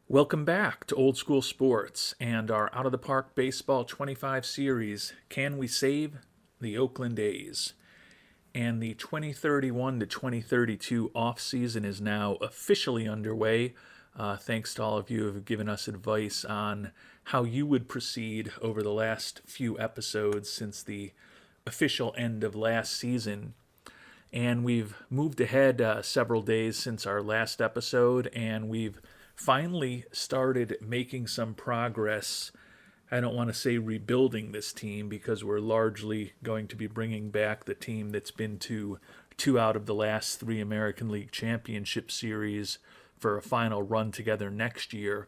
Welcome back to Old School Sports and our Out of the Park Baseball 25 series, Can We Save the Oakland A's? And the 2031 to 2032 offseason is now officially underway. Thanks to all of you who have given us advice on how you would proceed over the last few episodes since the official end of last season. And we've moved ahead several days since our last episode, and we've finally started making some progress. I don't want to say rebuilding this team because we're largely going to be bringing back the team that's been to two out of the last three American League Championship Series for a final run together next year.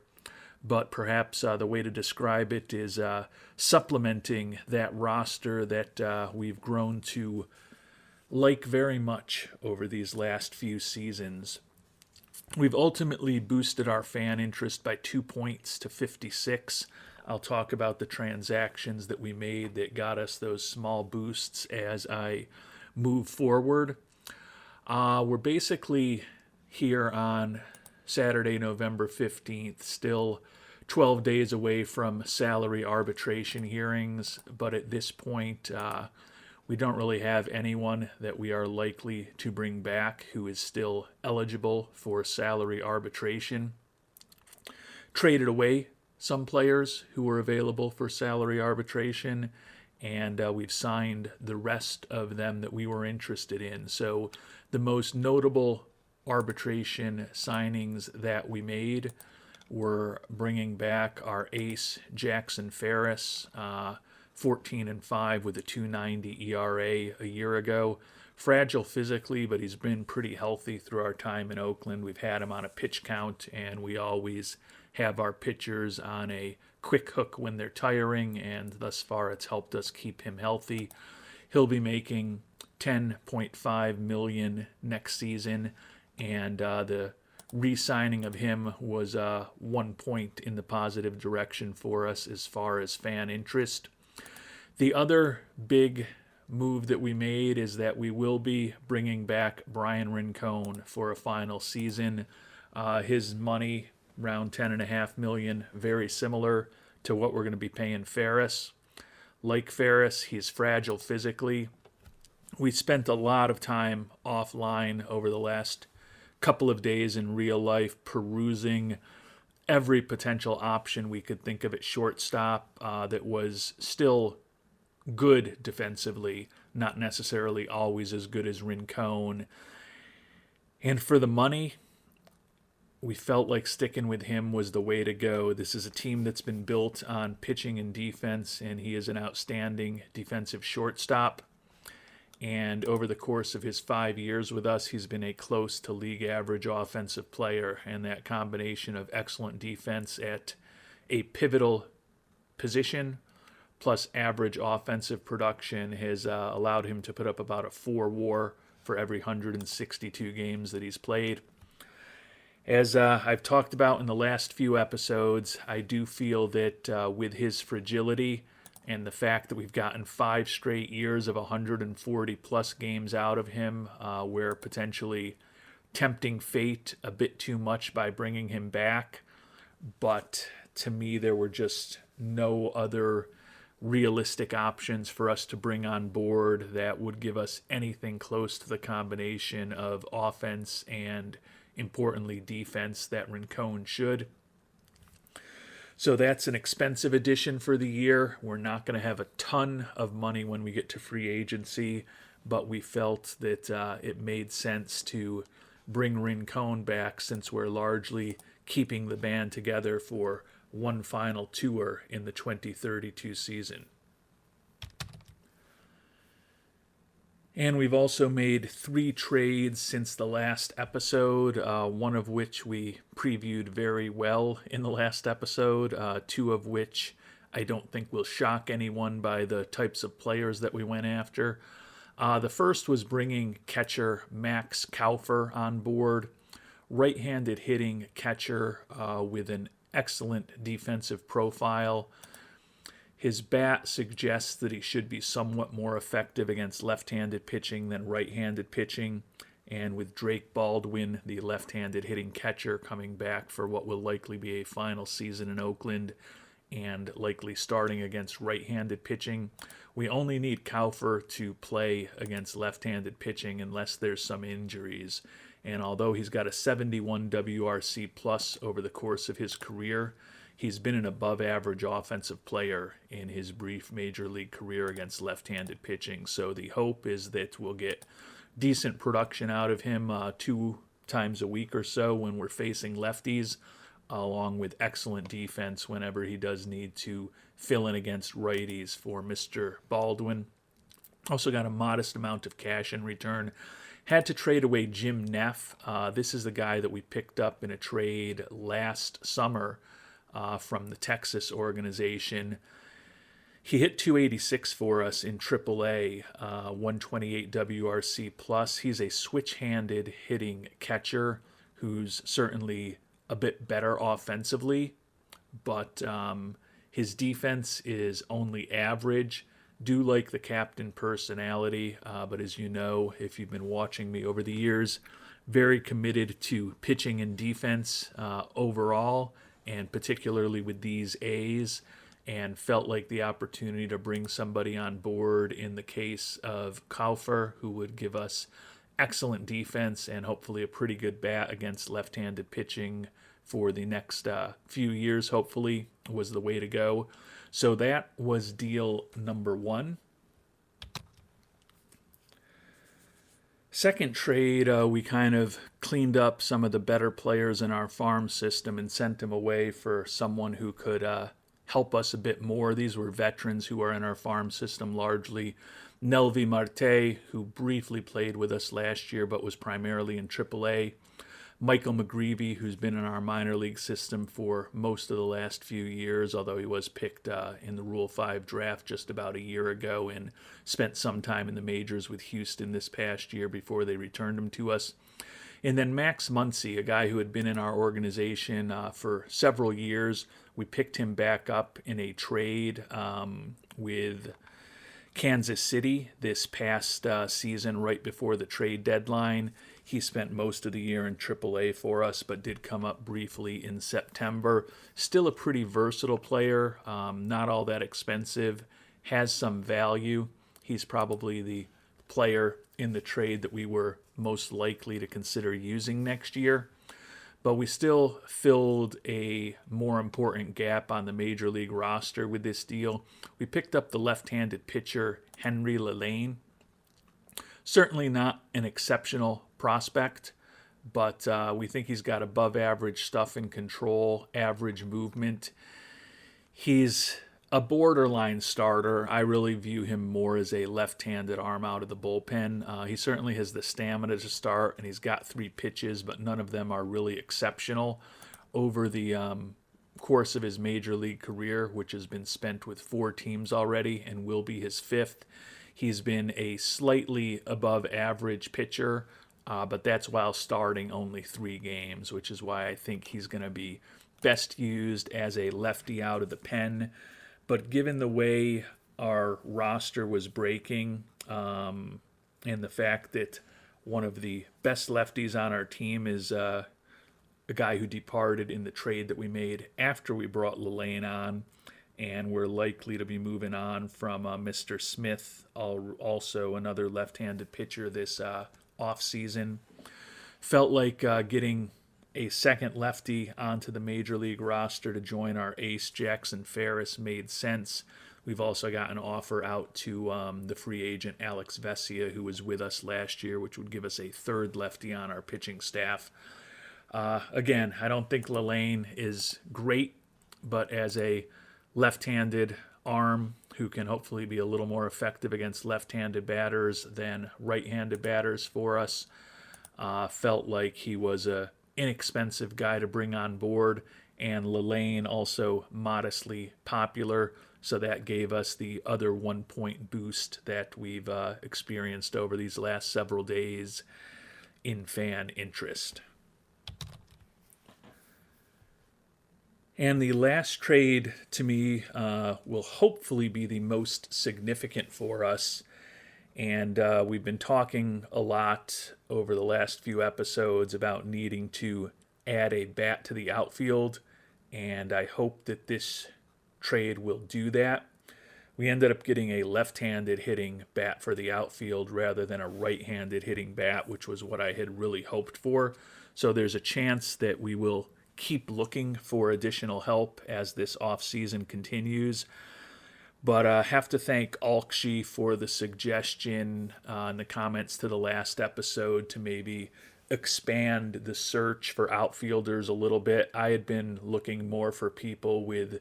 But perhaps the way to describe it is supplementing that roster that we've grown to like very much over these last few seasons. We've ultimately boosted our fan interest by 2 points to 56. I'll talk about the transactions that we made that got us those small boosts as I move forward. We're basically here on Saturday, November 15th, still 12 days away from salary arbitration hearings, but at this point, we don't really have anyone that we are likely to bring back who is still eligible for salary arbitration. Traded away some players who were available for salary arbitration, and we've signed the rest of them that we were interested in. So the most notable arbitration signings that we made were bringing back our ace Jackson Ferris, 14-5 with a 2.90 ERA a year ago. Fragile physically, but he's been pretty healthy through our time in Oakland. We've had him on a pitch count, and we always have our pitchers on a quick hook when they're tiring, and thus far it's helped us keep him healthy. He'll be making $10.5 million next season, and the re-signing of him was 1 point in the positive direction for us as far as fan interest. The other big move that we made is that we will be bringing back Brian Rincon for a final season. His money, around $10.5 million, very similar to what we're going to be paying Ferris. Like Ferris, he's fragile physically. We spent a lot of time offline over the last couple of days in real life perusing every potential option we could think of at shortstop that was still good defensively, not necessarily always as good as Rincon. And for the money, we felt like sticking with him was the way to go. This is a team that's been built on pitching and defense, and he is an outstanding defensive shortstop. And over the course of his 5 years with us, he's been a close to league average offensive player, and that combination of excellent defense at a pivotal position plus average offensive production has allowed him to put up about a 4 WAR for every 162 games that he's played. As I've talked about in the last few episodes, I do feel that with his fragility and the fact that we've gotten 5 straight years of 140 plus games out of him, we're potentially tempting fate a bit too much by bringing him back. But to me, there were just no other realistic options for us to bring on board that would give us anything close to the combination of offense and, importantly, defense that Rincon should. So that's an expensive addition for the year. We're not going to have a ton of money when we get to free agency, but we felt that it made sense to bring Rincon back since we're largely keeping the band together for one final tour in the 2032 season. And we've also made 3 trades since the last episode, one of which we previewed very well in the last episode, 2 of which I don't think will shock anyone by the types of players that we went after. The first was bringing catcher Max Kaufer on board, right-handed hitting catcher with an excellent defensive profile. His bat suggests that he should be somewhat more effective against left-handed pitching than right-handed pitching. And with Drake Baldwin, the left-handed hitting catcher, coming back for what will likely be a final season in Oakland and likely starting against right-handed pitching, we only need Kaufer to play against left-handed pitching unless there's some injuries. And although he's got a 71 WRC plus over the course of his career, he's been an above-average offensive player in his brief major league career against left-handed pitching. So the hope is that we'll get decent production out of him 2 times a week or so when we're facing lefties, along with excellent defense whenever he does need to fill in against righties for Mr. Baldwin. Also got a modest amount of cash in return. Had to trade away Jim Neff. This is the guy that we picked up in a trade last summer from the Texas organization. He hit 286 for us in AAA, 128 WRC plus. He's a switch-handed hitting catcher who's certainly a bit better offensively, but his defense is only average. Do like the captain personality, but as you know, if you've been watching me over the years, very committed to pitching and defense overall, and particularly with these A's, and felt like the opportunity to bring somebody on board in the case of Kaufer, who would give us excellent defense and hopefully a pretty good bat against left-handed pitching for the next few years, hopefully, was the way to go. So that was deal number 1. Second trade, we kind of cleaned up some of the better players in our farm system and sent them away for someone who could help us a bit more. These were veterans who are in our farm system largely. Nelvi Marte, who briefly played with us last year but was primarily in AAA. Michael McGreevy, who's been in our minor league system for most of the last few years, although he was picked in the Rule 5 draft just about a year ago and spent some time in the majors with Houston this past year before they returned him to us. And then Max Muncy, a guy who had been in our organization for several years. We picked him back up in a trade with Kansas City this past season, right before the trade deadline. He spent most of the year in AAA for us, but did come up briefly in September. Still a pretty versatile player, not all that expensive, has some value. He's probably the player in the trade that we were most likely to consider using next year. But we still filled a more important gap on the major league roster with this deal. We picked up the left-handed pitcher Henry Lelaine. Certainly not an exceptional prospect, but we think he's got above average stuff in control, average movement. He's a borderline starter. I really view him more as a left-handed arm out of the bullpen. He certainly has the stamina to start, and he's got 3 pitches, but none of them are really exceptional over the course of his major league career, which has been spent with 4 teams already and will be his 5th. He's been a slightly above average pitcher, but that's while starting only 3 games, which is why I think he's going to be best used as a lefty out of the pen. But given the way our roster was breaking and the fact that one of the best lefties on our team is a guy who departed in the trade that we made after we brought Lelaine on, and we're likely to be moving on from Mr. Smith, also another left-handed pitcher this offseason. Felt like getting a second lefty onto the major league roster to join our ace Jackson Ferris made sense. We've also got an offer out to the free agent Alex Vesia, who was with us last year, which would give us a 3rd lefty on our pitching staff. Again, I don't think Lelaine is great, but as a left-handed arm who can hopefully be a little more effective against left-handed batters than right-handed batters for us, felt like he was a inexpensive guy to bring on board, and Lelaine also modestly popular, so that gave us the other 1-point boost that we've experienced over these last several days in fan interest. And the last trade to me will hopefully be the most significant for us, And we've been talking a lot over the last few episodes about needing to add a bat to the outfield, and I hope that this trade will do that. We ended up getting a left-handed hitting bat for the outfield rather than a right-handed hitting bat, which was what I had really hoped for. So there's a chance that we will keep looking for additional help as this offseason continues. But I have to thank Alkshy for the suggestion in the comments to the last episode to maybe expand the search for outfielders a little bit. I had been looking more for people with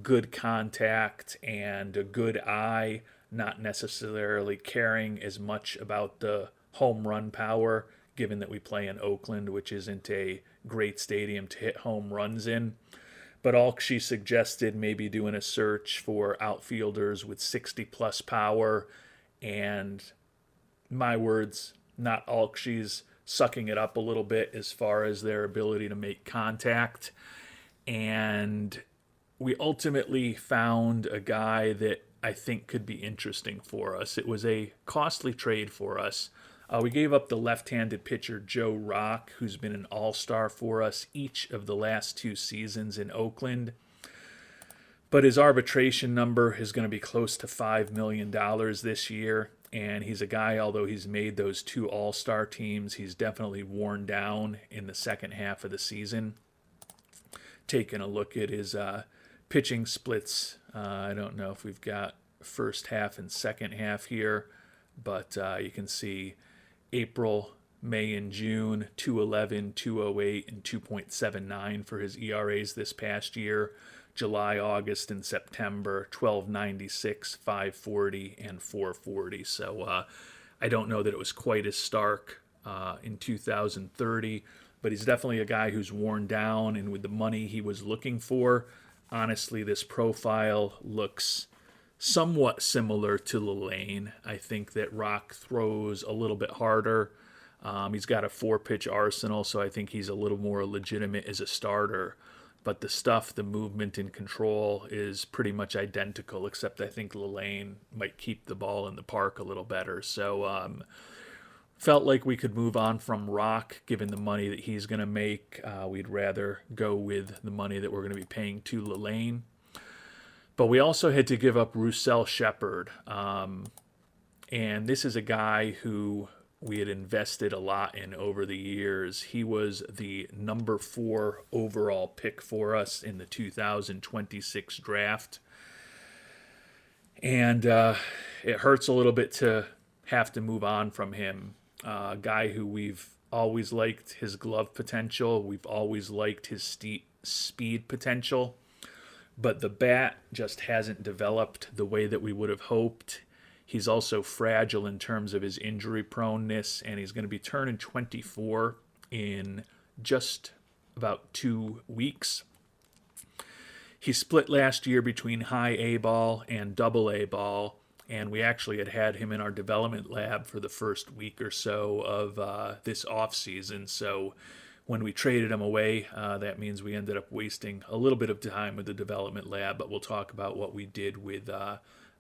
good contact and a good eye, not necessarily caring as much about the home run power, given that we play in Oakland, which isn't a great stadium to hit home runs in. But Alkshy suggested maybe doing a search for outfielders with 60 plus power, and my words, not Alkshy's, sucking it up a little bit as far as their ability to make contact. And we ultimately found a guy that I think could be interesting for us. It was a costly trade for us. We gave up the left-handed pitcher Joe Rock, who's been an all-star for us each of the last 2 seasons in Oakland. But his arbitration number is going to be close to $5 million this year. And he's a guy, although he's made those 2 all-star teams, he's definitely worn down in the second half of the season. Taking a look at his pitching splits, I don't know if we've got first half and second half here, but you can see April, May, and June, 2.11, 2.08, and 2.79 for his ERAs this past year. July, August, and September, 12.96, 5.40, and 4.40. So I don't know that it was quite as stark in 2030, but he's definitely a guy who's worn down, and with the money he was looking for, honestly, this profile looks somewhat similar to Lane. I think that Rock throws a little bit harder. He's got a 4-pitch arsenal, so I think he's a little more legitimate as a starter. But the stuff, the movement and control is pretty much identical, except I think Lane might keep the ball in the park a little better. So felt like we could move on from Rock, given the money that he's going to make. We'd rather go with the money that we're going to be paying to Lane. But we also had to give up Roussel Shepard. And this is a guy who we had invested a lot in over the years. He was the number 4 overall pick for us in the 2026 draft. And it hurts a little bit to have to move on from him. A guy who we've always liked his glove potential. We've always liked his speed potential. But the bat just hasn't developed the way that we would have hoped. He's also fragile in terms of his injury proneness, and he's going to be turning 24 in just about 2 weeks. He split last year between high A ball and double A ball, and we actually had him in our development lab for the first week or so of this offseason. So when we traded him away, that means we ended up wasting a little bit of time with the development lab, but we'll talk about what we did with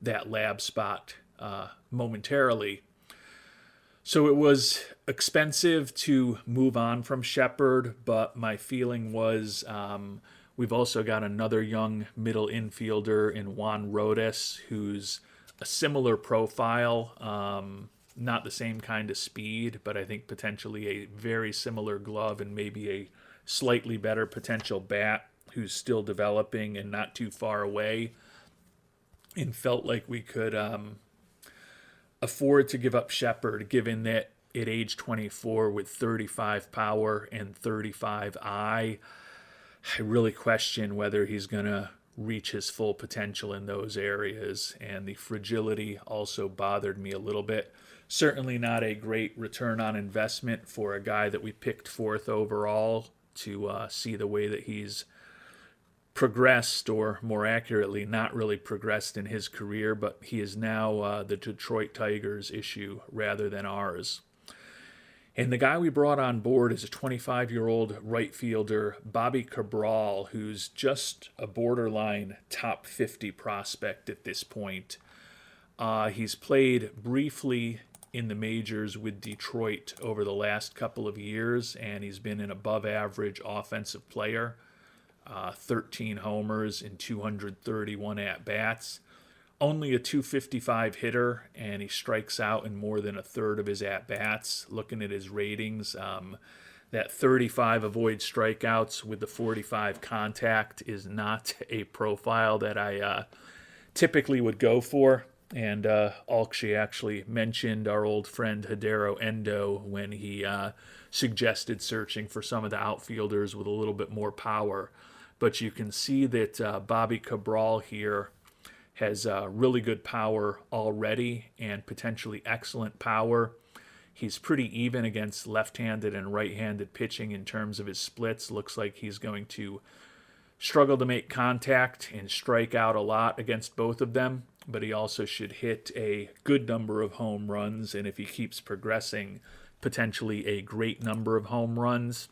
that lab spot momentarily. So it was expensive to move on from Shepard, but my feeling was we've also got another young middle infielder in Juan Rodas, who's a similar profile, not the same kind of speed, but I think potentially a very similar glove and maybe a slightly better potential bat, who's still developing and not too far away, and felt like we could afford to give up Shepard, given that at age 24 with 35 power and 35 I really question whether he's going to reach his full potential in those areas, and the fragility also bothered me a little bit. Certainly not a great return on investment for a guy that we picked 4th overall to see the way that he's progressed, or more accurately, not really progressed in his career, but he is now the Detroit Tigers' issue rather than ours. And the guy we brought on board is a 25-year-old right fielder, Bobby Cabral, who's just a borderline top 50 prospect at this point. He's played briefly in the majors with Detroit over the last couple of years, and he's been an above-average offensive player. 13 homers in 231 at-bats. Only a 255 hitter, and he strikes out in more than a third of his at-bats. Looking at his ratings, that 35 avoid strikeouts with the 45 contact is not a profile that I typically would go for. And Alkshy actually mentioned our old friend Hidero Endo when he suggested searching for some of the outfielders with a little bit more power. But you can see that Bobby Cabral here has really good power already and potentially excellent power. He's pretty even against left-handed and right-handed pitching in terms of his splits. Looks like he's going to struggle to make contact and strike out a lot against both of them, but he also should hit a good number of home runs, and if he keeps progressing, potentially a great number of home runs.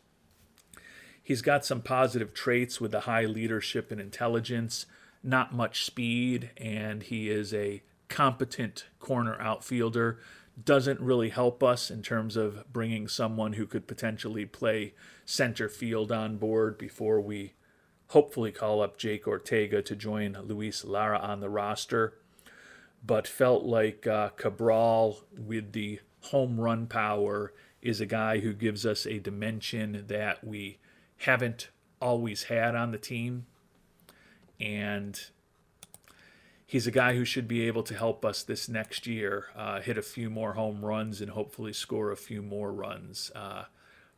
He's got some positive traits with the high leadership and intelligence, not much speed, and he is a competent corner outfielder. Doesn't really help us in terms of bringing someone who could potentially play center field on board before we hopefully call up Jake Ortega to join Luis Lara on the roster. But felt like Cabral, with the home run power, is a guy who gives us a dimension that we haven't always had on the team. And he's a guy who should be able to help us this next year, hit a few more home runs and hopefully score a few more runs.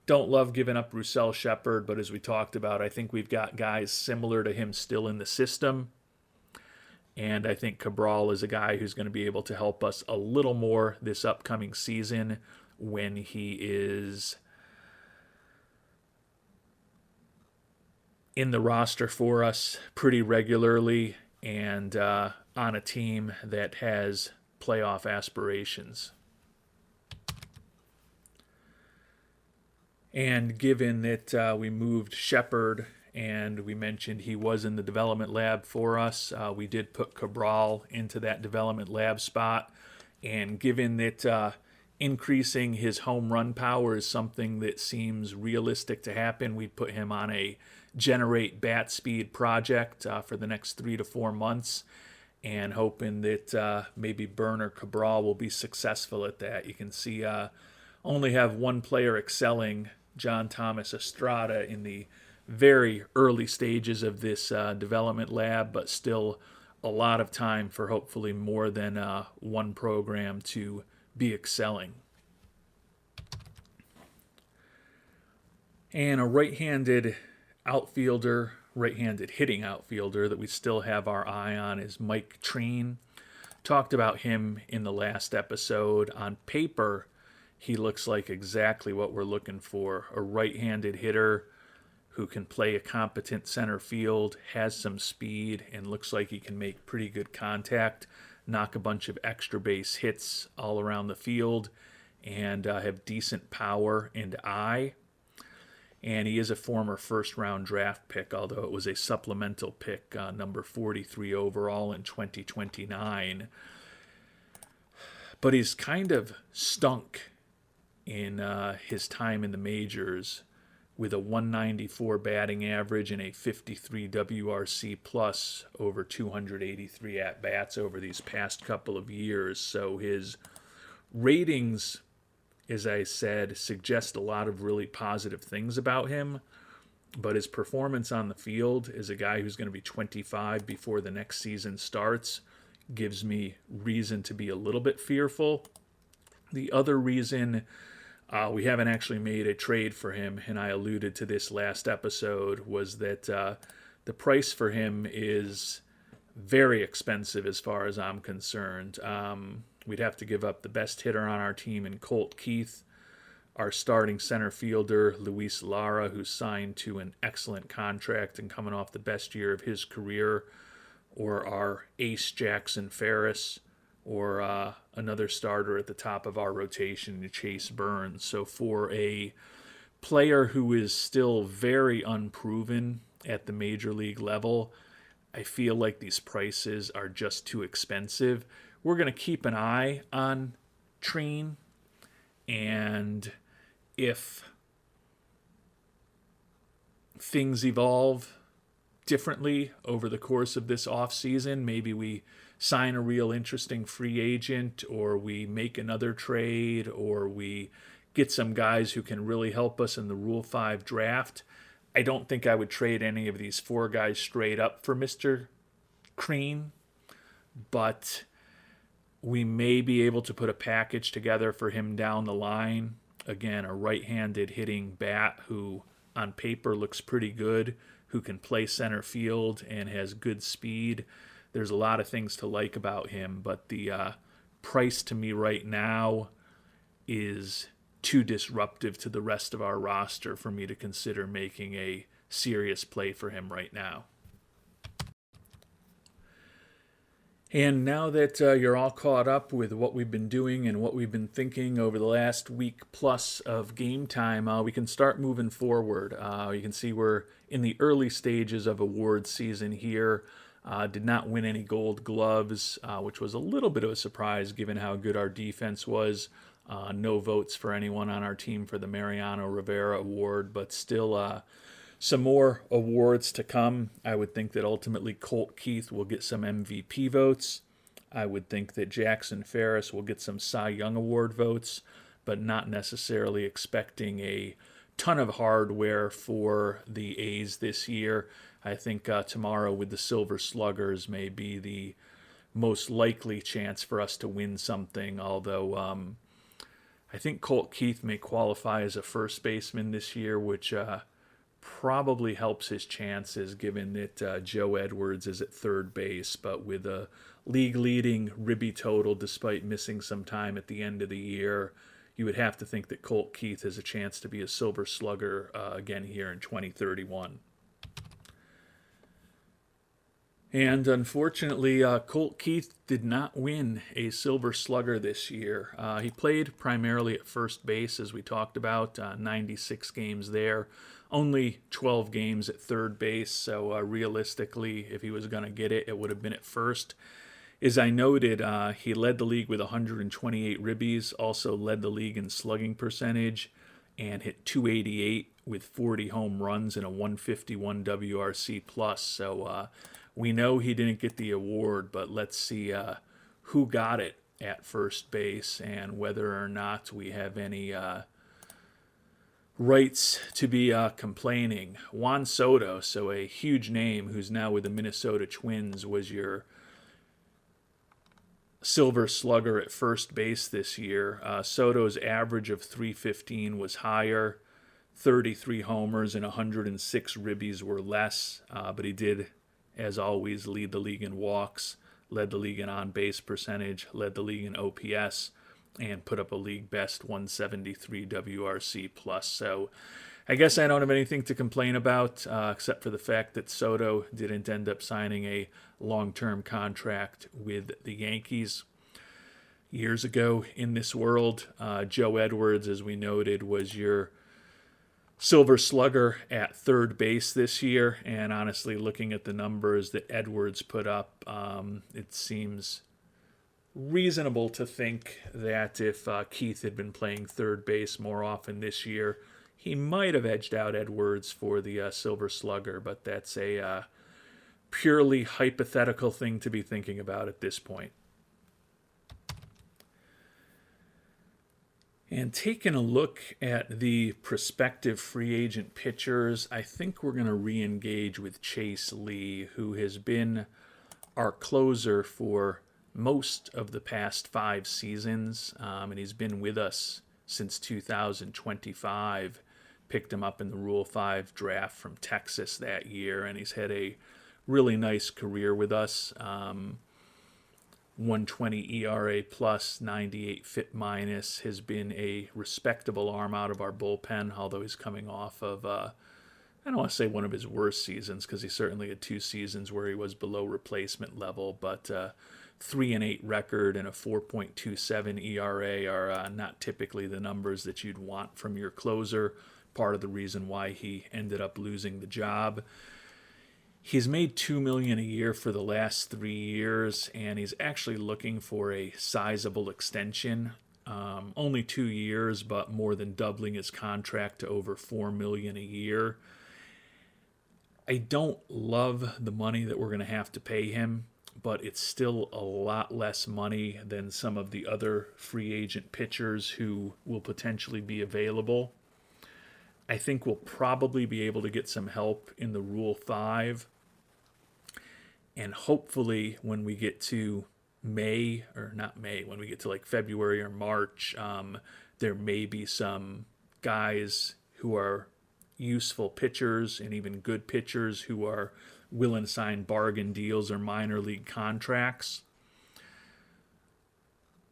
Don't love giving up Roussel Shepard, but as we talked about, I think we've got guys similar to him still in the system. And I think Cabral is a guy who's going to be able to help us a little more this upcoming season when he is in the roster for us pretty regularly and on a team that has playoff aspirations. And given that we moved Shepard and we mentioned he was in the development lab for us, we did put Cabral into that development lab spot. And given that increasing his home run power is something that seems realistic to happen, we put him on a generate bat speed project for the next 3 to 4 months, and hoping that maybe Burner Cabral will be successful at that. You can see only have one player excelling, John Thomas Estrada, in the very early stages of this development lab, but still a lot of time for hopefully more than one program to be excelling. And a right-handed outfielder, right-handed hitting outfielder that we still have our eye on is Mike Treen. Talked about him in the last episode. On paper, he looks like exactly what we're looking for. A right-handed hitter who can play a competent center field, has some speed, and looks like he can make pretty good contact, knock a bunch of extra base hits all around the field, and have decent power and eye. And he is a former first-round draft pick, although it was a supplemental pick, number 43 overall in 2029. But he's kind of stunk in his time in the majors with a 194 batting average and a 53 WRC plus over 283 at-bats over these past couple of years. So his ratings, as I said, suggest a lot of really positive things about him, but his performance on the field as a guy who's going to be 25 before the next season starts gives me reason to be a little bit fearful. The other reason we haven't actually made a trade for him, and I alluded to this last episode, was that the price for him is very expensive as far as I'm concerned. We'd have to give up the best hitter on our team in Colt Keith, our starting center fielder, Luis Lara, who's signed to an excellent contract and coming off the best year of his career, or our ace Jackson Ferris, or another starter at the top of our rotation, Chase Burns. So for a player who is still very unproven at the major league level, I feel like these prices are just too expensive. we're going to keep an eye on Treen, and if things evolve differently over the course of this offseason, maybe we sign a real interesting free agent, or we make another trade, or we get some guys who can really help us in the Rule 5 draft. I don't think I would trade any of these four guys straight up for Mr. Crean, but we may be able to put a package together for him down the line. Again, a right-handed hitting bat who on paper looks pretty good, who can play center field and has good speed. There's a lot of things to like about him, but the price to me right now is too disruptive to the rest of our roster for me to consider making a serious play for him right now. And now that you're all caught up with what we've been doing and what we've been thinking over the last week plus of game time, we can start moving forward. You can see we're in the early stages of awards season here. Did not win any gold gloves, which was a little bit of a surprise given how good our defense was. No votes for anyone on our team for the Mariano Rivera Award, but still some more awards to come. I would think that ultimately Colt Keith will get some MVP votes. I would think that Jackson Ferris will get some Cy Young Award votes, but not necessarily expecting a ton of hardware for the A's this year. I think tomorrow with the Silver Sluggers may be the most likely chance for us to win something, although I think Colt Keith may qualify as a first baseman this year, which probably helps his chances given that Joe Edwards is at third base, but with a league-leading ribby total despite missing some time at the end of the year, you would have to think that Colt Keith has a chance to be a Silver Slugger again here in 2031. And unfortunately, Colt Keith did not win a Silver Slugger this year. He played primarily at first base, as we talked about, 96 games there. Only 12 games at third base, so realistically, if he was going to get it, it would have been at first. As I noted, he led the league with 128 ribbies, also led the league in slugging percentage, and hit .288 with 40 home runs and a 151 WRC+. So we know he didn't get the award, but let's see who got it at first base and whether or not we have any rights to be complaining. Juan Soto, so a huge name who's now with the Minnesota Twins, was your Silver Slugger at first base this year. Soto's average of .315 was higher. 33 homers and 106 ribbies were less, but he did, as always, lead the league in walks, led the league in on-base percentage, led the league in OPS, and put up a league-best 173 WRC+. So I guess I don't have anything to complain about except for the fact that Soto didn't end up signing a long-term contract with the Yankees. Years ago in this world, Joe Edwards, as we noted, was your Silver Slugger at third base this year, and honestly, looking at the numbers that Edwards put up, it seems reasonable to think that if Keith had been playing third base more often this year, he might have edged out Edwards for the Silver Slugger, but that's a purely hypothetical thing to be thinking about at this point. And taking a look at the prospective free agent pitchers, I think we're going to re-engage with Chase Lee, who has been our closer for most of the past 5 seasons, and he's been with us since 2025. Picked him up in the Rule 5 draft from Texas that year, and he's had a really nice career with us. 120 ERA plus, 98 FIP minus, has been a respectable arm out of our bullpen, although he's coming off of, I don't want to say one of his worst seasons, because he certainly had 2 seasons where he was below replacement level, but 3-8 record and a 4.27 ERA are not typically the numbers that you'd want from your closer. Part of the reason why he ended up losing the job. He's made $2 million a year for the last 3 years, and he's actually looking for a sizable extension. Only 2 years, but more than doubling his contract to over $4 million a year. I don't love the money that we're going to have to pay him, but it's still a lot less money than some of the other free agent pitchers who will potentially be available. I think we'll probably be able to get some help in the Rule 5. And hopefully when we get to May, or not May, when we get to like February or March, there may be some guys who are useful pitchers and even good pitchers who are willing to sign bargain deals or minor league contracts.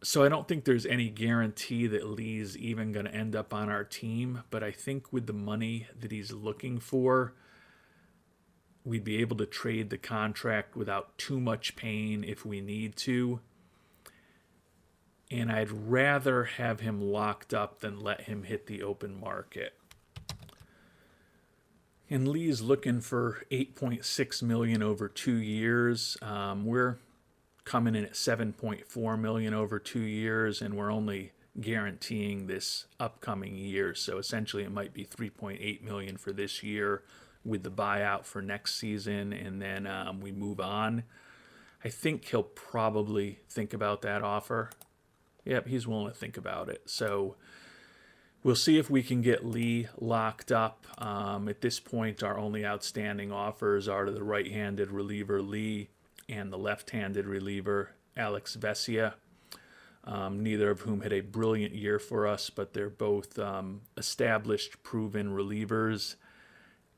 So I don't think there's any guarantee that Lee's even going to end up on our team, but I think with the money that he's looking for, we'd be able to trade the contract without too much pain if we need to. And I'd rather have him locked up than let him hit the open market. And Lee's looking for $8.6 million over 2 years. We're coming in at $7.4 million over 2 years, and we're only guaranteeing this upcoming year. So essentially it might be $3.8 million for this year with the buyout for next season, and then we move on. I think he'll probably think about that offer. Yep, he's willing to think about it. So we'll see if we can get Lee locked up. At this point, our only outstanding offers are to the right-handed reliever Lee and the left-handed reliever Alex Vesia, neither of whom had a brilliant year for us, but they're both established, proven relievers.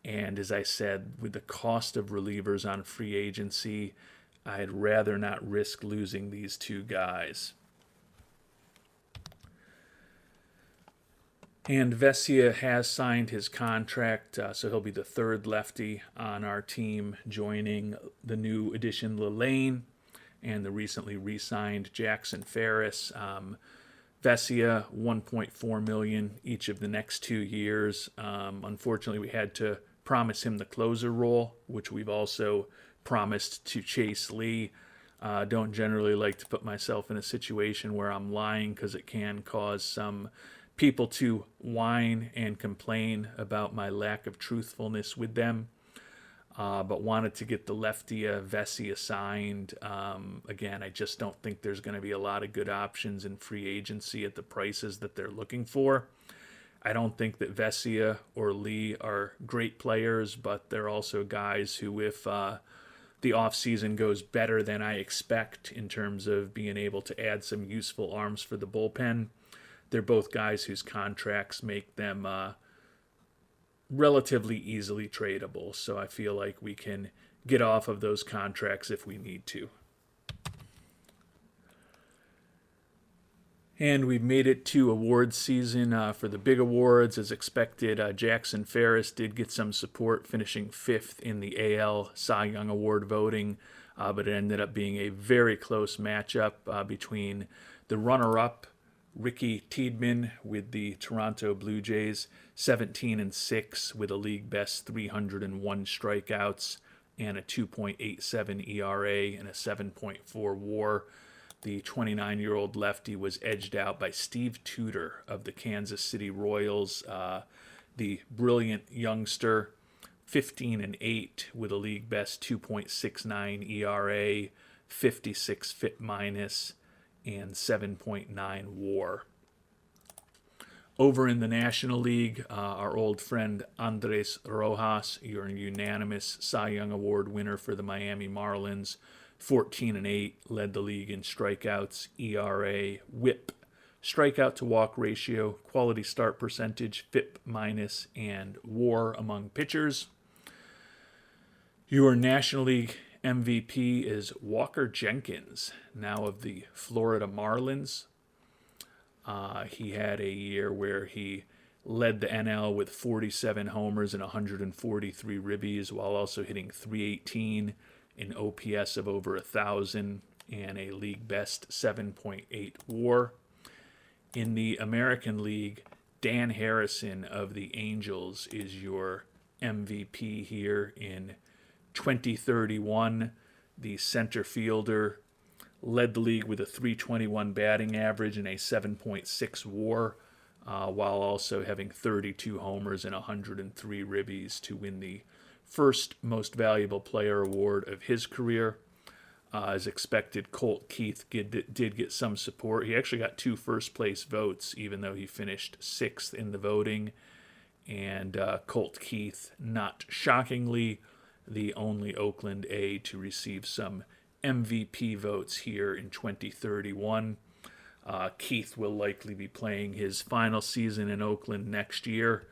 And as I said, with the cost of relievers on free agency, I'd rather not risk losing these two guys. And Vesia has signed his contract, so he'll be the third lefty on our team, joining the new addition Lillane and the recently re-signed Jackson Ferris. Vesia, $1.4 million each of the next 2 years. Unfortunately, we had to promise him the closer role, which we've also promised to Chase Lee. Don't generally like to put myself in a situation where I'm lying, because it can cause some people to whine and complain about my lack of truthfulness with them, but wanted to get the lefty Vesia signed. Again, I just don't think there's going to be a lot of good options in free agency at the prices that they're looking for. I don't think that Vesia or Lee are great players, but they're also guys who, if the offseason goes better than I expect in terms of being able to add some useful arms for the bullpen, they're both guys whose contracts make them relatively easily tradable. So I feel like we can get off of those contracts if we need to. And we've made it to awards season for the big awards. As expected, Jackson Ferris did get some support, finishing 5th in the AL Cy Young Award voting, but it ended up being a very close matchup between the runner-up, Ricky Tiedemann with the Toronto Blue Jays, 17-6 with a league best 301 strikeouts and a 2.87 ERA and a 7.4 WAR. The 29-year-old lefty was edged out by Steve Tudor of the Kansas City Royals, the brilliant youngster, 15-8 with a league best 2.69 ERA, 56 FIP minus, and 7.9 WAR. Over in the National League, our old friend Andres Rojas, your unanimous Cy Young Award winner for the Miami Marlins, 14-8, led the league in strikeouts, ERA, WHIP, strikeout to walk ratio, quality start percentage, FIP minus, and WAR among pitchers. Your National League MVP is Walker Jenkins, now of the Florida Marlins. He had a year where he led the NL with 47 homers and 143 ribbies, while also hitting .318, an OPS of over 1,000, and a league best 7.8 WAR. In the American League, Dan Harrison of the Angels is your MVP here in 2031, the center fielder led the league with a 321 batting average and a 7.6 WAR, while also having 32 homers and 103 ribbies to win the first most valuable player award of his career. As expected, Colt Keith did get some support. He actually got 2 first-place votes, even though he finished 6th in the voting. And Colt Keith, not shockingly, the only Oakland A to receive some MVP votes here in 2031. Keith will likely be playing his final season in Oakland next year,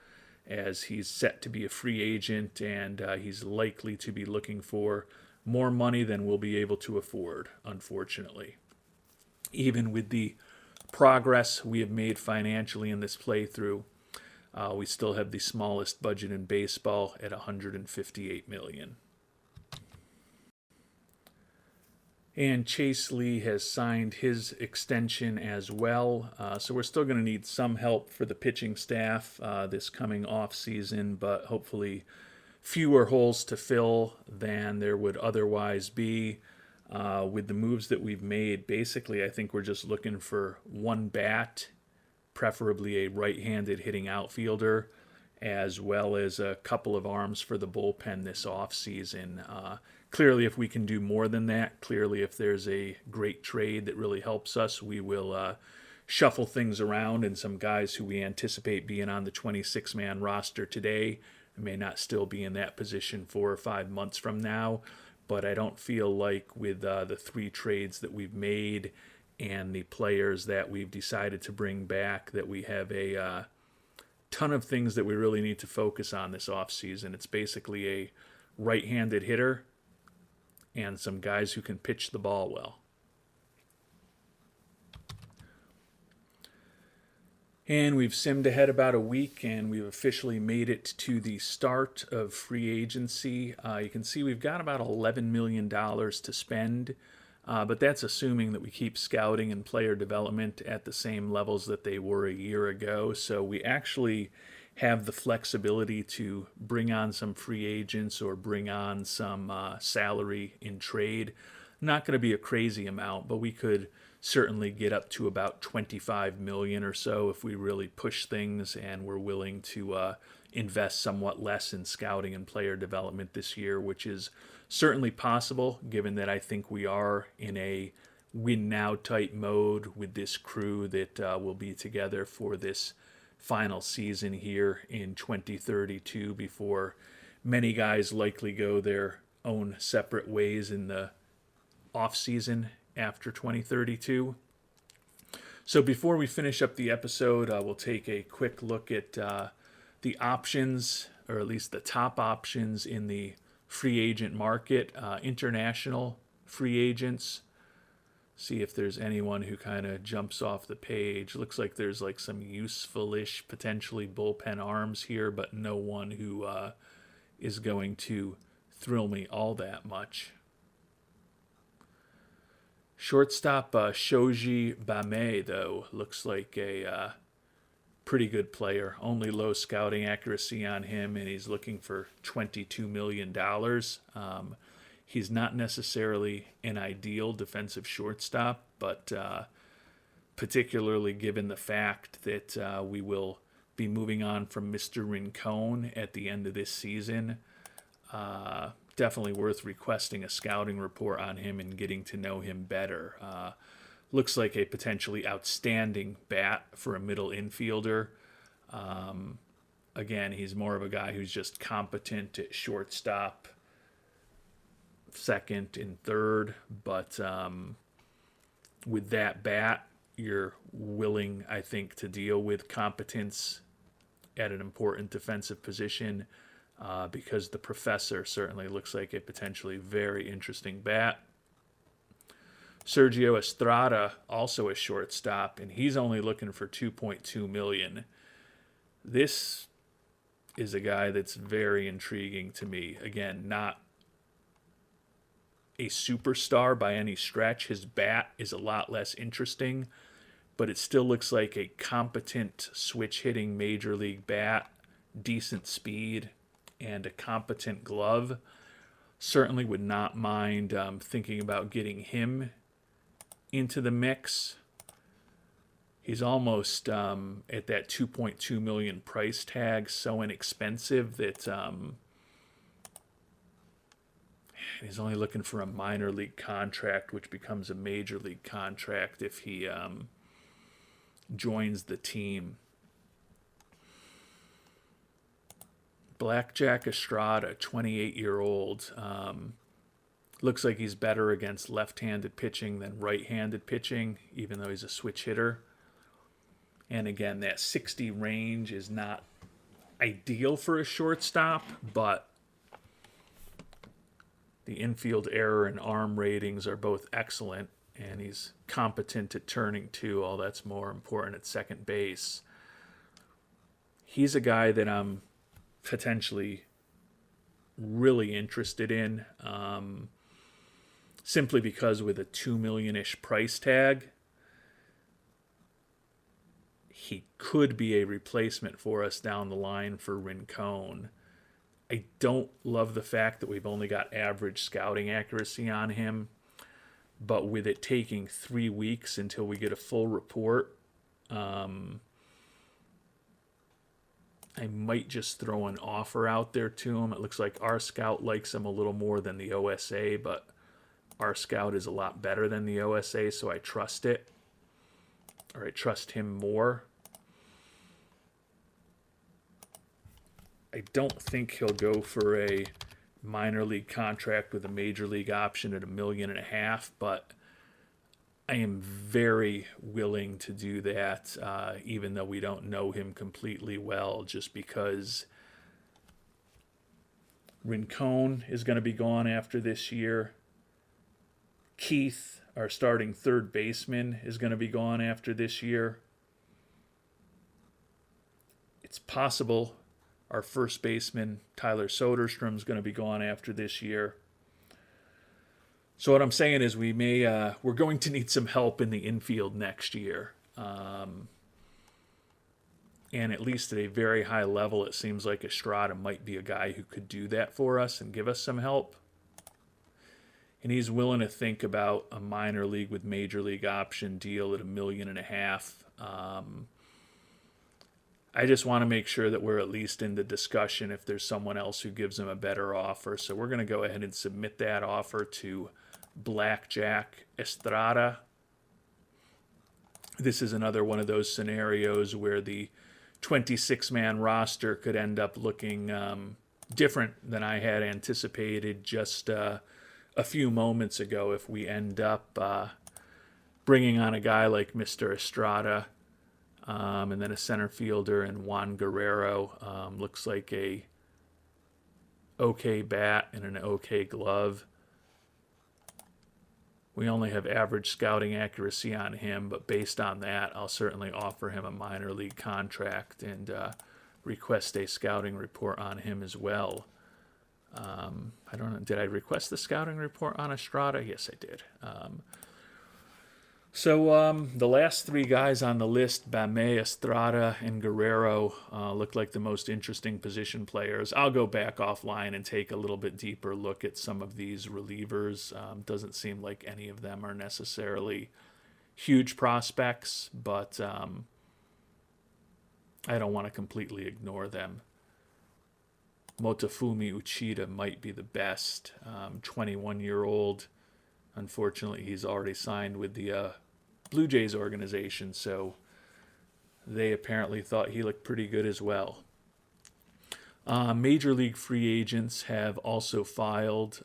as he's set to be a free agent, and he's likely to be looking for more money than we'll be able to afford, unfortunately. Even with the progress we have made financially in this playthrough, we still have the smallest budget in baseball at $158 million. And Chase Lee has signed his extension as well. So we're still going to need some help for the pitching staff this coming off season, but hopefully fewer holes to fill than there would otherwise be. With the moves that we've made, basically I think we're just looking for one bat, preferably a right-handed hitting outfielder, as well as a couple of arms for the bullpen this offseason. Clearly, if we can do more than that, clearly if there's a great trade that really helps us, we will shuffle things around, and some guys who we anticipate being on the 26-man roster today may not still be in that position 4 or 5 months from now. But I don't feel like with the 3 trades that we've made and the players that we've decided to bring back that we have a ton of things that we really need to focus on this offseason. It's basically a right-handed hitter and some guys who can pitch the ball well. And we've simmed ahead about a week, and we've officially made it to the start of free agency. You can see we've got about $11 million to spend, but that's assuming that we keep scouting and player development at the same levels that they were a year ago. So we actually have the flexibility to bring on some free agents or bring on some salary in trade. Not going to be a crazy amount, but we could certainly get up to about 25 million or so if we really push things and we're willing to invest somewhat less in scouting and player development this year, which is certainly possible given that I think we are in a win now type mode with this crew that will be together for this final season here in 2032 before many guys likely go their own separate ways in the off season after 2032. So before we finish up the episode, we'll take a quick look at the options, or at least the top options in the free agent market, international free agents. See if there's anyone who kind of jumps off the page. Looks like there's like some useful-ish, potentially bullpen arms here, but no one who is going to thrill me all that much. Shortstop Shoji Bame, though, looks like a pretty good player. Only low scouting accuracy on him, and he's looking for $22 million. He's not necessarily an ideal defensive shortstop, but particularly given the fact that we will be moving on from Mr. Rincon at the end of this season, definitely worth requesting a scouting report on him and getting to know him better. Looks like a potentially outstanding bat for a middle infielder. Again, he's more of a guy who's just competent at shortstop, second and third, but with that bat, you're willing, I think, to deal with competence at an important defensive position because the professor certainly looks like a potentially very interesting bat. Sergio Estrada, also a shortstop, and he's only looking for $2.2 million. This is a guy that's very intriguing to me. Again, not a superstar by any stretch. His bat is a lot less interesting, but it still looks like a competent switch-hitting major league bat, decent speed, and a competent glove. Certainly would not mind thinking about getting him into the mix. He's almost at that 2.2 million price tag, so inexpensive that he's only looking for a minor league contract, which becomes a major league contract if he joins the team. Blackjack Estrada, 28-year-old. Looks like he's better against left-handed pitching than right-handed pitching, even though he's a switch hitter. And again, that 60 range is not ideal for a shortstop, but the infield error and arm ratings are both excellent, and he's competent at turning too. All that's more important at second base. He's a guy that I'm potentially really interested in, simply because with a $2 million-ish price tag, he could be a replacement for us down the line for Rincon. I don't love the fact that we've only got average scouting accuracy on him, but with it taking 3 weeks until we get a full report, I might just throw an offer out there to him. It looks like our scout likes him a little more than the OSA, but our scout is a lot better than the OSA, so I trust it. Or I trust him more. I don't think he'll go for a minor league contract with a major league option at $1.5 million, but I am very willing to do that, even though we don't know him completely well, just because Rincon is going to be gone after this year. Keith, our starting third baseman, is going to be gone after this year. It's possible our first baseman, Tyler Soderstrom, is going to be gone after this year. So what I'm saying is we're going to need some help in the infield next year. And at least at a very high level, it seems like Estrada might be a guy who could do that for us and give us some help. And he's willing to think about a minor league with major league option deal at $1.5 million. I just want to make sure that we're at least in the discussion if there's someone else who gives him a better offer. So we're going to go ahead and submit that offer to Blackjack Estrada. This is another one of those scenarios where the 26-man roster could end up looking different than I had anticipated just a few moments ago if we end up bringing on a guy like Mr. Estrada and then a center fielder and Juan Guerrero. Looks like a okay bat and an okay glove. We only have average scouting accuracy on him, but based on that, I'll certainly offer him a minor league contract and request a scouting report on him as well. I don't know. Did I request the scouting report on Estrada? Yes, I did. So the last three guys on the list, Bame, Estrada, and Guerrero, look like the most interesting position players. I'll go back offline and take a little bit deeper look at some of these relievers. Doesn't seem like any of them are necessarily huge prospects, but I don't want to completely ignore them. Motofumi Uchida might be the best. 21-year-old. Unfortunately, he's already signed with the Blue Jays organization, so they apparently thought he looked pretty good as well. Major league free agents have also filed.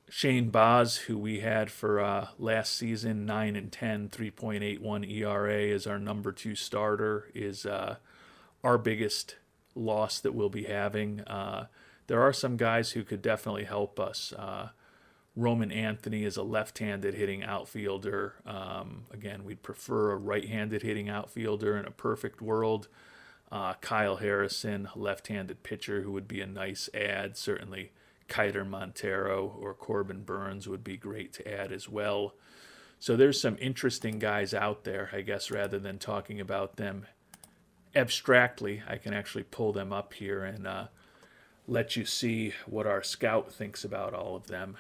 Shane Baz, who we had for last season, 9-10, 3.81 ERA, is our number 2 starter, is our biggest loss that we'll be having. There are some guys who could definitely help us. Roman Anthony is a left-handed hitting outfielder. Again, we'd prefer a right-handed hitting outfielder in a perfect world. Kyle Harrison, left-handed pitcher who would be a nice add. Certainly Kiter Montero or Corbin Burns would be great to add as well. So there's some interesting guys out there, I guess, rather than talking about them abstractly. I can actually pull them up here and let you see what our scout thinks about all of them.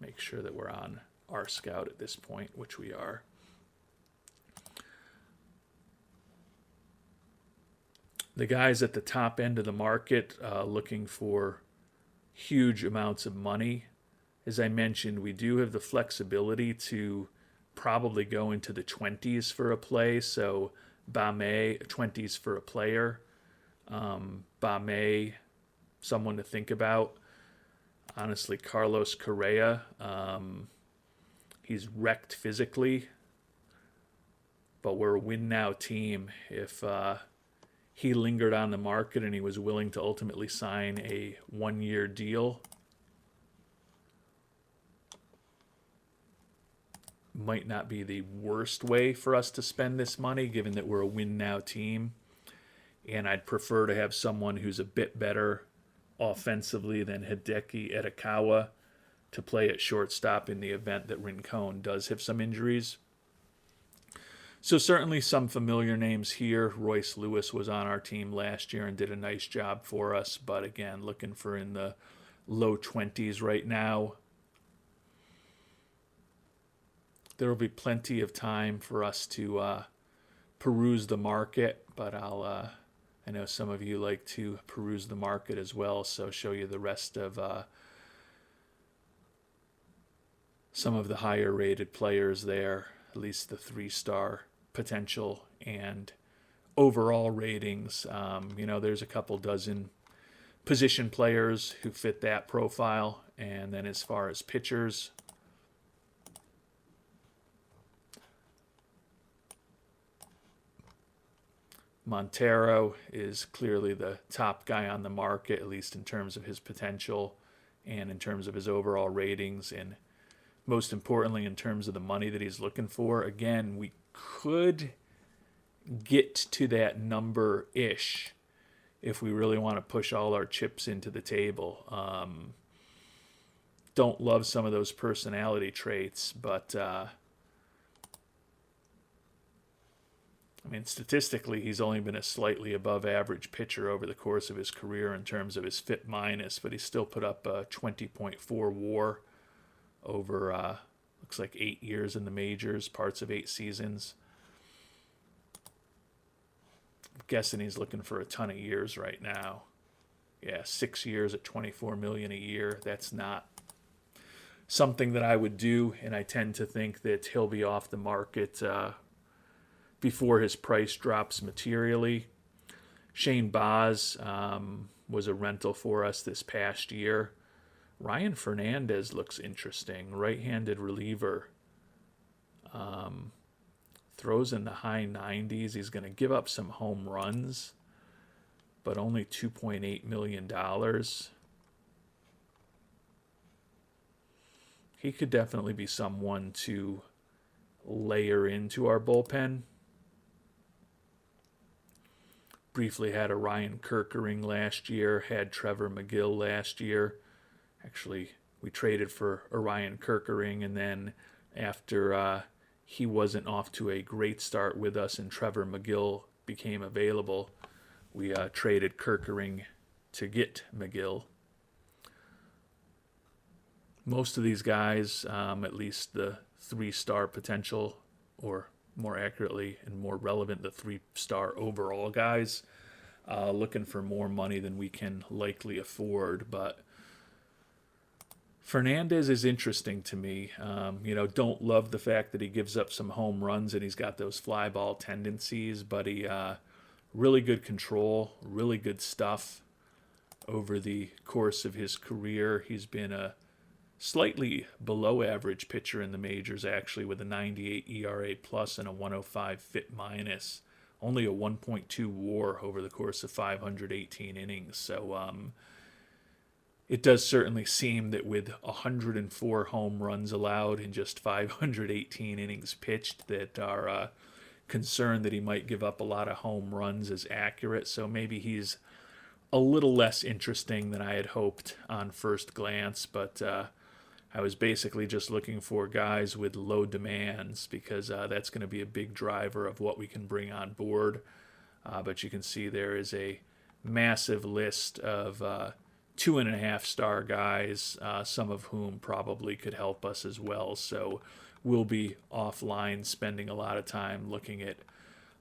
Make sure that we're on our scout at this point, which we are. The guys at the top end of the market looking for huge amounts of money. As I mentioned, we do have the flexibility to probably go into the 20s for a play. So Bame, 20s for a player. Bame, someone to think about. Honestly, Carlos Correa, he's wrecked physically, but we're a win-now team. If he lingered on the market and he was willing to ultimately sign a one-year deal, might not be the worst way for us to spend this money, given that we're a win-now team. And I'd prefer to have someone who's a bit better offensively than Hideki Etakawa to play at shortstop in the event that Rincon does have some injuries. So certainly some familiar names here. Royce Lewis was on our team last year and did a nice job for us, but again, looking for in the low 20s right now. There will be plenty of time for us to peruse the market, but I know some of you like to peruse the market as well, so show you the rest of some of the higher rated players there, at least the 3-star potential and overall ratings. There's a couple dozen position players who fit that profile, and then as far as pitchers, Montero is clearly the top guy on the market, at least in terms of his potential and in terms of his overall ratings, and most importantly, in terms of the money that he's looking for. Again, we could get to that number-ish if we really want to push all our chips into the table. Don't love some of those personality traits, but statistically, he's only been a slightly above average pitcher over the course of his career in terms of his FIP minus, but he still put up a 20.4 WAR over, looks like 8 years in the majors, parts of 8 seasons. I'm guessing he's looking for a ton of years right now. Yeah, 6 years at $24 million a year. That's not something that I would do, and I tend to think that he'll be off the market before his price drops materially. Shane Baz was a rental for us this past year. Ryan Fernandez looks interesting. Right-handed reliever. Throws in the high 90s. He's going to give up some home runs, but only $2.8 million. He could definitely be someone to layer into our bullpen. Briefly had a Ryan Kerkering last year, had Trevor McGill last year. Actually, we traded for Ryan Kerkering, and then after he wasn't off to a great start with us and Trevor McGill became available, we traded Kerkering to get McGill. Most of these guys, at least the 3-star potential, or more accurately and more relevant, the 3-star overall guys, looking for more money than we can likely afford. But Fernandez is interesting to me. Don't love the fact that he gives up some home runs and he's got those fly ball tendencies, but he really good control, really good stuff over the course of his career. He's been a slightly below average pitcher in the majors, actually, with a 98 ERA plus and a 105 FIP minus. Only a 1.2 WAR over the course of 518 innings. So it does certainly seem that with 104 home runs allowed in just 518 innings pitched, that our concern that he might give up a lot of home runs is accurate. So maybe he's a little less interesting than I had hoped on first glance, but I was basically just looking for guys with low demands because that's going to be a big driver of what we can bring on board. But you can see there is a massive list of 2.5-star guys, some of whom probably could help us as well. So we'll be offline spending a lot of time looking at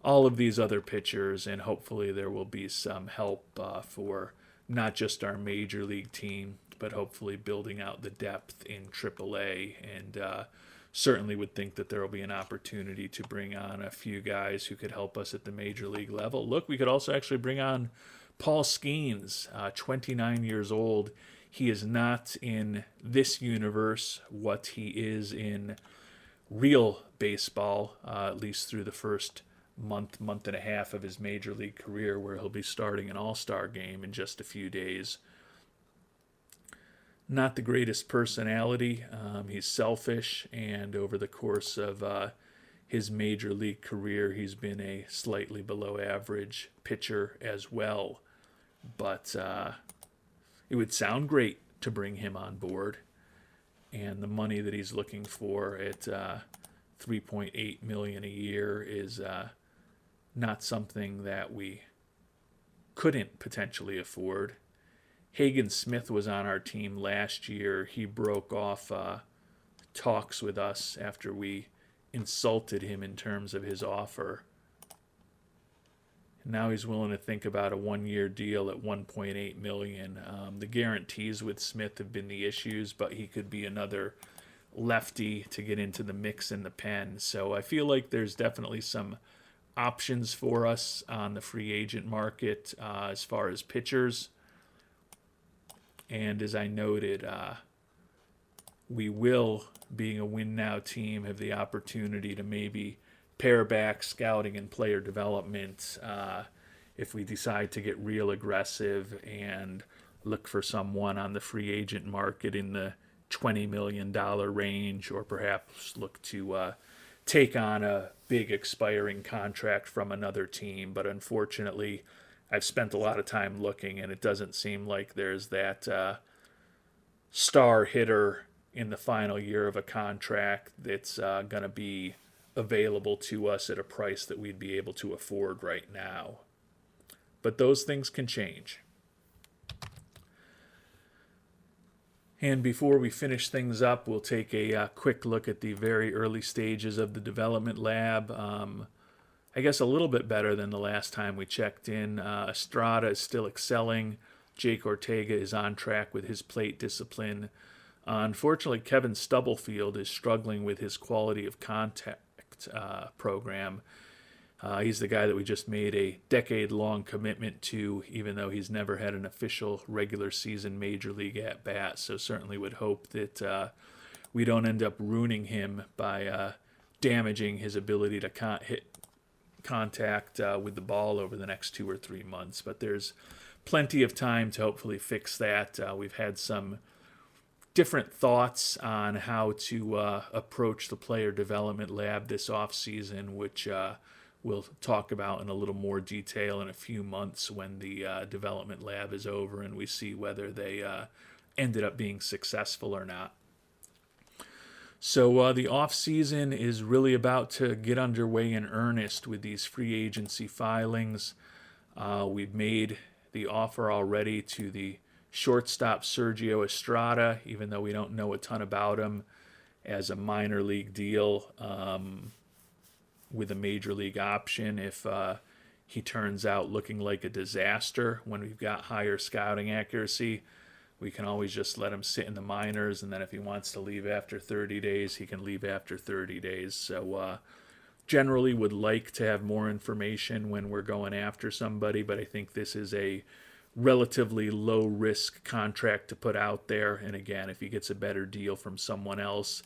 all of these other pitchers, and hopefully there will be some help for not just our major league team, but hopefully building out the depth in AAA. And certainly would think that there will be an opportunity to bring on a few guys who could help us at the major league level. Look, we could also actually bring on Paul Skeens, 29 years old. He is not in this universe what he is in real baseball, at least through the first month and a half of his major league career, where he'll be starting an all-star game in just a few days. Not the greatest personality. He's selfish, and over the course of his major league career, he's been a slightly below average pitcher as well. But it would sound great to bring him on board. And the money that he's looking for at $3.8 million a year is not something that we couldn't potentially afford. Hagen Smith was on our team last year. He broke off talks with us after we insulted him in terms of his offer. Now he's willing to think about a one-year deal at $1.8 million. The guarantees with Smith have been the issues, but he could be another lefty to get into the mix in the pen. So I feel like there's definitely some options for us on the free agent market as far as pitchers. And as I noted, we will, being a win-now team, have the opportunity to maybe pare back scouting and player development if we decide to get real aggressive and look for someone on the free agent market in the $20 million range, or perhaps look to take on a big expiring contract from another team. But unfortunately, I've spent a lot of time looking, and it doesn't seem like there's that star hitter in the final year of a contract that's going to be available to us at a price that we'd be able to afford right now. But those things can change. And before we finish things up, we'll take a quick look at the very early stages of the development lab. I guess a little bit better than the last time we checked in. Estrada is still excelling. Jake Ortega is on track with his plate discipline. Unfortunately, Kevin Stubblefield is struggling with his quality of contact program. He's the guy that we just made a decade-long commitment to, even though he's never had an official regular season major league at-bat. So certainly would hope that we don't end up ruining him by damaging his ability to hit contact with the ball over the next 2 or 3 months. But there's plenty of time to hopefully fix that. We've had some different thoughts on how to approach the player development lab this offseason, which we'll talk about in a little more detail in a few months when the development lab is over and we see whether they ended up being successful or not. So the offseason is really about to get underway in earnest with these free agency filings. We've made the offer already to the shortstop Sergio Estrada, even though we don't know a ton about him, as a minor league deal with a major league option if he turns out looking like a disaster. When we've got higher scouting accuracy, we can always just let him sit in the minors, and then if he wants to leave after 30 days, he can leave after 30 days. So generally would like to have more information when we're going after somebody, but I think this is a relatively low-risk contract to put out there. And again, if he gets a better deal from someone else,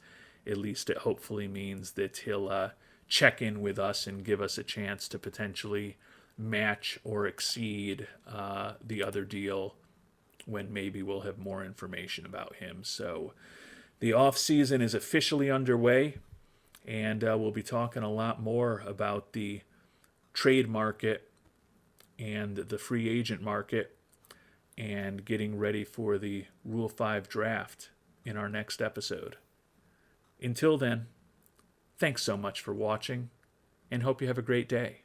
at least it hopefully means that he'll check in with us and give us a chance to potentially match or exceed the other deal when maybe we'll have more information about him. So the off-season is officially underway, and we'll be talking a lot more about the trade market and the free agent market and getting ready for the Rule 5 draft in our next episode. Until then, thanks so much for watching, and hope you have a great day.